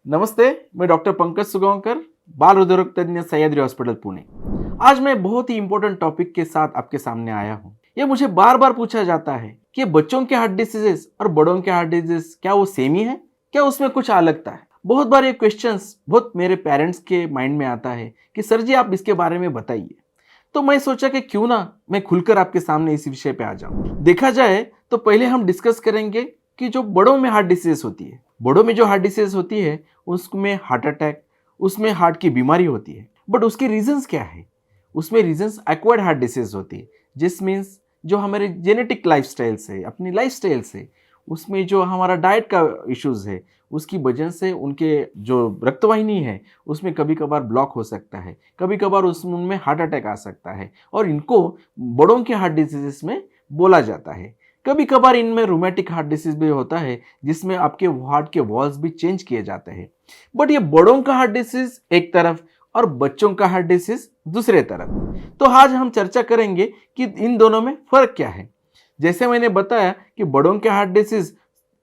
नमस्ते, मैं डॉक्टर पंकज सुगांवकर, बाल हृदय तज्ञ, सह्याद्री हॉस्पिटल पुणे। आज मैं बहुत ही इंपॉर्टेंट टॉपिक के साथ आपके सामने आया हूँ। ये मुझे बार बार पूछा जाता है कि बच्चों के हार्ट डिसीजेस और बड़ों के हार्ट डिजीज क्या वो सेम ही है, क्या उसमें कुछ अलगता है। बहुत बार ये क्वेश्चंस बहुत मेरे पेरेंट्स के माइंड में आता है कि सर जी आप इसके बारे में बताइए। तो मैं सोचा कि क्यों ना मैं खुलकर आपके सामने इस विषय पे आ जाऊं। देखा जाए तो पहले हम डिस्कस करेंगे कि जो बड़ों में हार्ट डिसीज होती है, बड़ों में जो हार्ट डिसीज होती है उसमें हार्ट अटैक, उसमें हार्ट की बीमारी होती है। बट उसके रीजंस क्या है? उसमें रीजंस एक्वायर्ड हार्ट डिसीज होती है, जिस मीन्स जो हमारे जेनेटिक लाइफस्टाइल से, अपनी लाइफस्टाइल से, उसमें जो हमारा डाइट का इश्यूज है उसकी वजह से उनके जो रक्तवाहिनी है उसमें कभी कभार ब्लॉक हो सकता है, कभी कभार उसमें उनमें हार्ट अटैक आ सकता है और इनको बड़ों के हार्ट डिजीजेस में बोला जाता है। कभी कभार इनमें रूमेटिक हार्ट डिसीज भी होता है जिसमें आपके हार्ट के वॉल्स भी चेंज किए जाते हैं। बट ये बड़ों का हार्ट डिसीज एक तरफ और बच्चों का हार्ट डिसीज दूसरे तरफ। तो आज हम चर्चा करेंगे कि इन दोनों में फर्क क्या है। जैसे मैंने बताया कि बड़ों के हार्ट डिसीज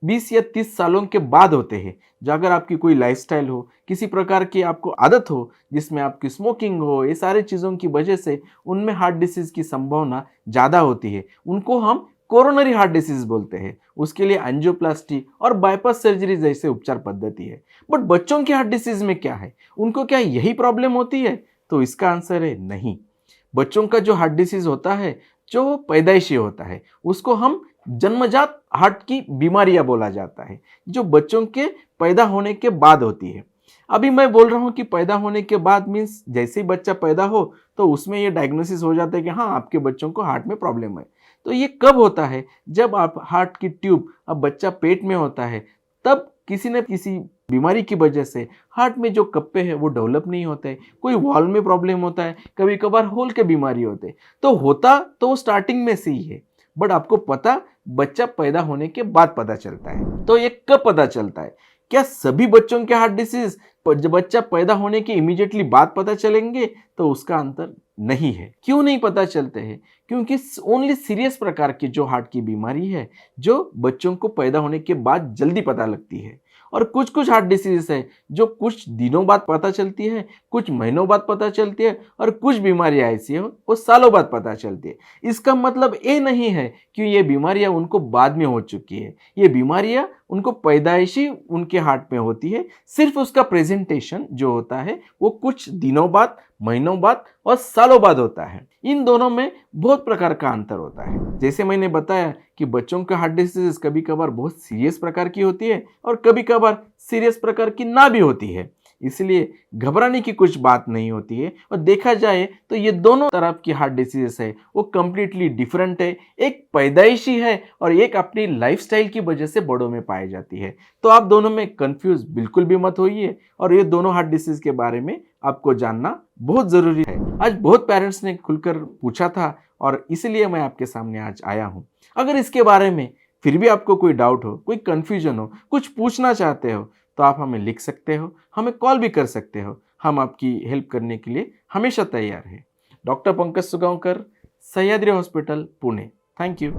20 या 30 सालों के बाद होते हैं। जो अगर आपकी कोई लाइफस्टाइल हो, किसी प्रकार की आपको आदत हो जिसमें आपकी स्मोकिंग हो, ये सारी चीज़ों की वजह से उनमें हार्ट डिसीज की संभावना ज़्यादा होती है। उनको हम कोरोनरी हार्ट डिसीज बोलते हैं। उसके लिए एंजियोप्लास्टी और बाईपास सर्जरी जैसे उपचार पद्धति है। बट बच्चों के हार्ट डिसीज में क्या है? उनको क्या यही प्रॉब्लम होती है? तो इसका आंसर है नहीं। बच्चों का जो हार्ट डिसीज होता है जो पैदाइशी होता है उसको हम जन्मजात हार्ट की बीमारियां बोला जाता है, जो बच्चों के पैदा होने के बाद होती है। अभी मैं बोल रहा हूं कि पैदा होने के बाद मीन्स जैसे ही बच्चा पैदा हो तो उसमें ये डायग्नोसिस हो जाता है कि हाँ आपके बच्चों को हार्ट में प्रॉब्लम है। तो ये कब होता है? जब आप हार्ट की ट्यूब, अब बच्चा पेट में होता है तब किसी न किसी बीमारी की वजह से हार्ट में जो कप्पे हैं वो डेवलप नहीं होते, कोई वॉल में प्रॉब्लम होता है, कभी कभार होल के बीमारी होते हैं। तो होता तो स्टार्टिंग में से ही है, बट आपको पता बच्चा पैदा होने के बाद पता चलता है। तो ये कब पता चलता है? क्या सभी बच्चों के हार्ट डिसीज जब बच्चा पैदा होने के इमीडिएटली बाद पता चलेंगे? तो उसका अंतर नहीं है। क्यों नहीं पता चलते हैं? क्योंकि ओनली सीरियस प्रकार की जो हार्ट की बीमारी है जो बच्चों को पैदा होने के बाद जल्दी पता लगती है, और कुछ कुछ हार्ट डिसीज है जो कुछ दिनों बाद पता चलती है, कुछ महीनों बाद पता चलती है, और कुछ बीमारियां ऐसी हो वो सालों बाद पता चलती है। इसका मतलब ये नहीं है कि ये बीमारियां उनको बाद में हो चुकी है। ये बीमारियां उनको पैदाइशी उनके हार्ट में होती है, सिर्फ उसका प्रेजेंटेशन जो होता है वो कुछ दिनों बाद, महीनों बाद और सालों बाद होता है। इन दोनों में बहुत प्रकार का अंतर होता है। जैसे मैंने बताया कि बच्चों का हार्ट डिसीज कभी कभार बहुत सीरियस प्रकार की होती है और कभी कभार सीरियस प्रकार की ना भी होती है, इसलिए घबराने की कुछ बात नहीं होती है। और देखा जाए तो ये दोनों तरफ की हार्ट डिसीज है वो कंप्लीटली डिफरेंट है। एक पैदाइशी है और एक अपनी लाइफस्टाइल की वजह से बड़ों में पाई जाती है। तो आप दोनों में कंफ्यूज बिल्कुल भी मत होइए, और ये दोनों हार्ट डिसीज के बारे में आपको जानना बहुत जरूरी है। आज बहुत पेरेंट्स ने खुलकर पूछा था और इसलिए मैं आपके सामने आज आया हूँ। अगर इसके बारे में फिर भी आपको कोई डाउट हो, कोई कंफ्यूजन हो, कुछ पूछना चाहते हो तो आप हमें लिख सकते हो, हमें कॉल भी कर सकते हो। हम आपकी हेल्प करने के लिए हमेशा तैयार हैं। Doctor Pankaj Sugaonkar, Sahyadri hospital, Pune. Thank you.